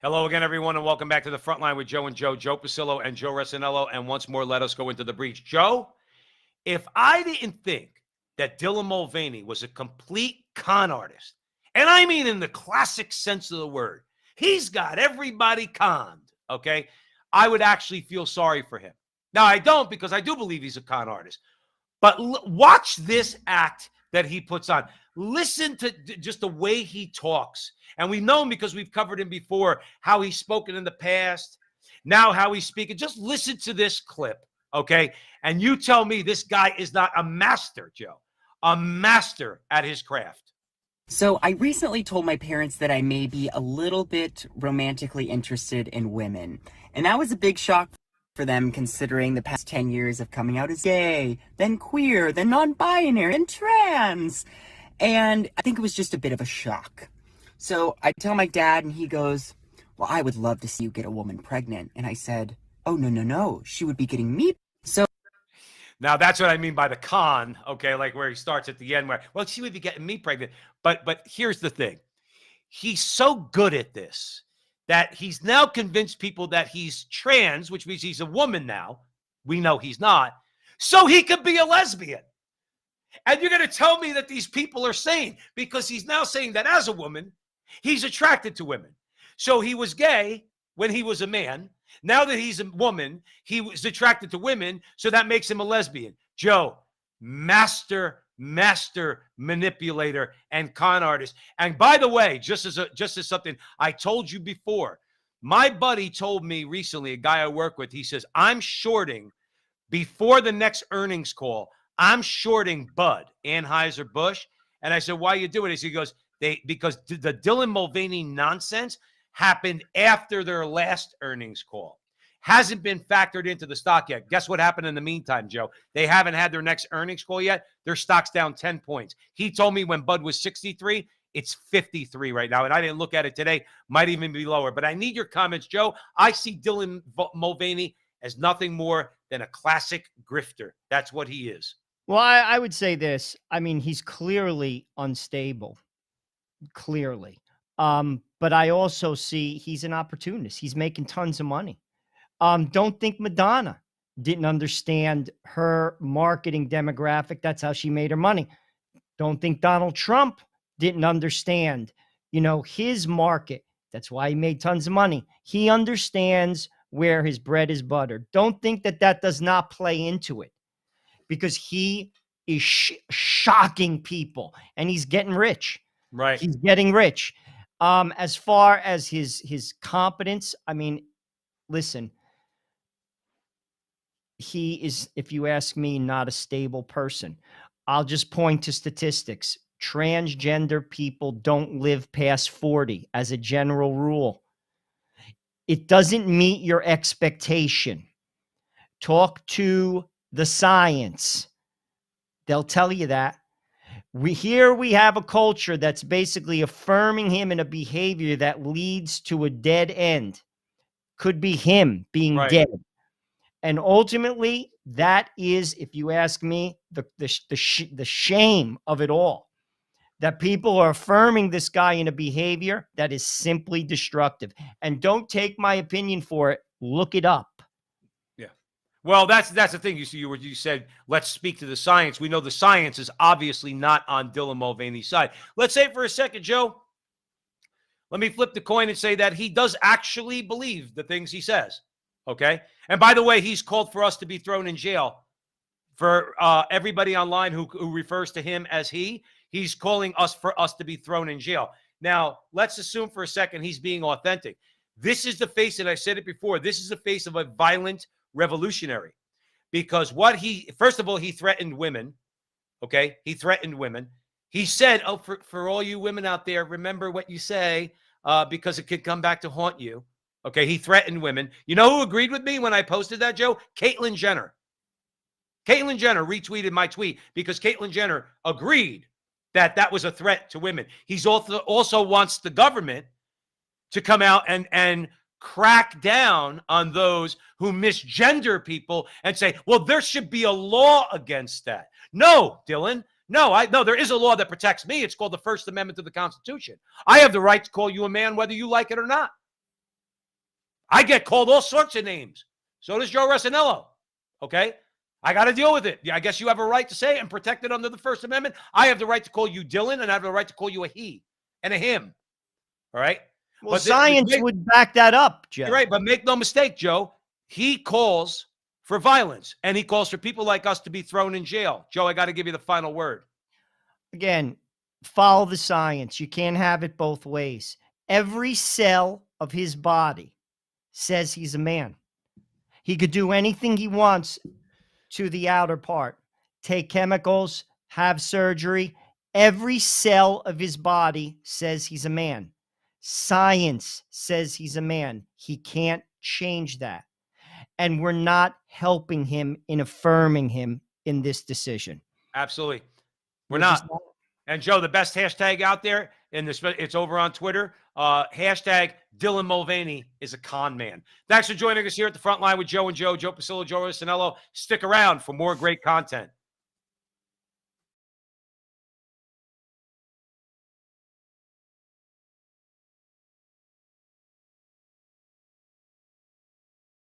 Hello again, everyone, and welcome back to the Frontline with Joe and Joe, Joe Pasillo and Joe Resinello. And once more, let us go into the breach. Joe, if I didn't think that Dylan Mulvaney was a complete con artist, and I mean in the classic sense of the word, he's got everybody conned, okay? I would actually feel sorry for him. Now, I don't, because I do believe he's a con artist. But watch this act that he puts on. Listen to just the way he talks. And we've known, because we've covered him before, how he's spoken in the past, now how he's speaking. Just listen to this clip, okay? And you tell me this guy is not a master, Joe, a master at his craft. So I recently told my parents that I may be a little bit romantically interested in women. And that was a big shock for them, considering the past 10 years of coming out as gay, then queer, then non-binary, and trans. And I think it was just a bit of a shock. So I tell my dad, and he goes, well, I would love to see you get a woman pregnant. And I said, oh, no. She would be getting me. So now that's what I mean by the con, okay? Like where he starts at the end where, well, she would be getting me pregnant. But here's the thing. He's so good at this that he's now convinced people that he's trans, which means he's a woman now. We know he's not. So he could be a lesbian. And you're going to tell me that these people are sane, because he's now saying that as a woman, he's attracted to women. So he was gay when he was a man. Now that he's a woman, he was attracted to women. So that makes him a lesbian. Joe, master manipulator and con artist. And by the way, just as something I told you before, my buddy told me recently, a guy I work with, he says, I'm shorting before the next earnings call. I'm shorting Bud, Anheuser-Busch. And I said, why you do it? He goes, because the Dylan Mulvaney nonsense happened after their last earnings call. Hasn't been factored into the stock yet. Guess what happened in the meantime, Joe? They haven't had their next earnings call yet. Their stock's down 10 points. He told me when Bud was 63, it's 53 right now. And I didn't look at it today. Might even be lower. But I need your comments, Joe. I see Dylan Mulvaney as nothing more than a classic grifter. That's what he is. Well, I would say this. I mean, he's clearly unstable. Clearly. But I also see he's an opportunist. He's making tons of money. Don't think Madonna didn't understand her marketing demographic. That's how she made her money. Don't think Donald Trump didn't understand, his market. That's why he made tons of money. He understands where his bread is buttered. Don't think that does not play into it, because he is shocking people and he's getting rich. Right. He's getting rich. As far as his competence, I mean, listen, he is, if you ask me, not a stable person. I'll just point to statistics. Transgender people don't live past 40 as a general rule. It doesn't meet your expectation. Talk to the science. They'll tell you that. We have a culture that's basically affirming him in a behavior that leads to a dead end. Could be him being dead. And ultimately, that is, if you ask me, the shame of it all. That people are affirming this guy in a behavior that is simply destructive. And don't take my opinion for it. Look it up. Yeah. Well, that's the thing. You said, let's speak to the science. We know the science is obviously not on Dylan Mulvaney's side. Let's say for a second, Joe, let me flip the coin and say that he does actually believe the things he says. Okay. And by the way, he's called for us to be thrown in jail. For everybody online who refers to him as he's calling for us to be thrown in jail. Now, let's assume for a second he's being authentic. This is the face, and I said it before, this is the face of a violent revolutionary. Because first of all, he threatened women. Okay. He threatened women. He said, oh, for all you women out there, remember what you say, because it could come back to haunt you. Okay, he threatened women. You know who agreed with me when I posted that, Joe? Caitlyn Jenner. Caitlyn Jenner retweeted my tweet because Caitlyn Jenner agreed that was a threat to women. He's also wants the government to come out and crack down on those who misgender people and say, well, there should be a law against that. No, Dylan. No, there is a law that protects me. It's called the First Amendment to the Constitution. I have the right to call you a man whether you like it or not. I get called all sorts of names. So does Joe Resinello. Okay? I got to deal with it. I guess you have a right to say it and protect it under the First Amendment. I have the right to call you Dylan, and I have the right to call you a he and a him. All right? Well, But science would back that up, Joe. You're right, but make no mistake, Joe. He calls for violence, and he calls for people like us to be thrown in jail. Joe, I got to give you the final word. Again, follow the science. You can't have it both ways. Every cell of his body says he's a man. He could do anything he wants to the outer part, take chemicals, have surgery. Every cell of his body says he's a man. Science says he's a man. He can't change that. And we're not helping him in affirming him in this decision. Absolutely. We're not. And Joe, the best hashtag out there in this, it's over on Twitter. Hashtag Dylan Mulvaney is a con man. Thanks for joining us here at the Frontline with Joe and Joe Pasillo, Joe Rosinello. Stick around for more great content.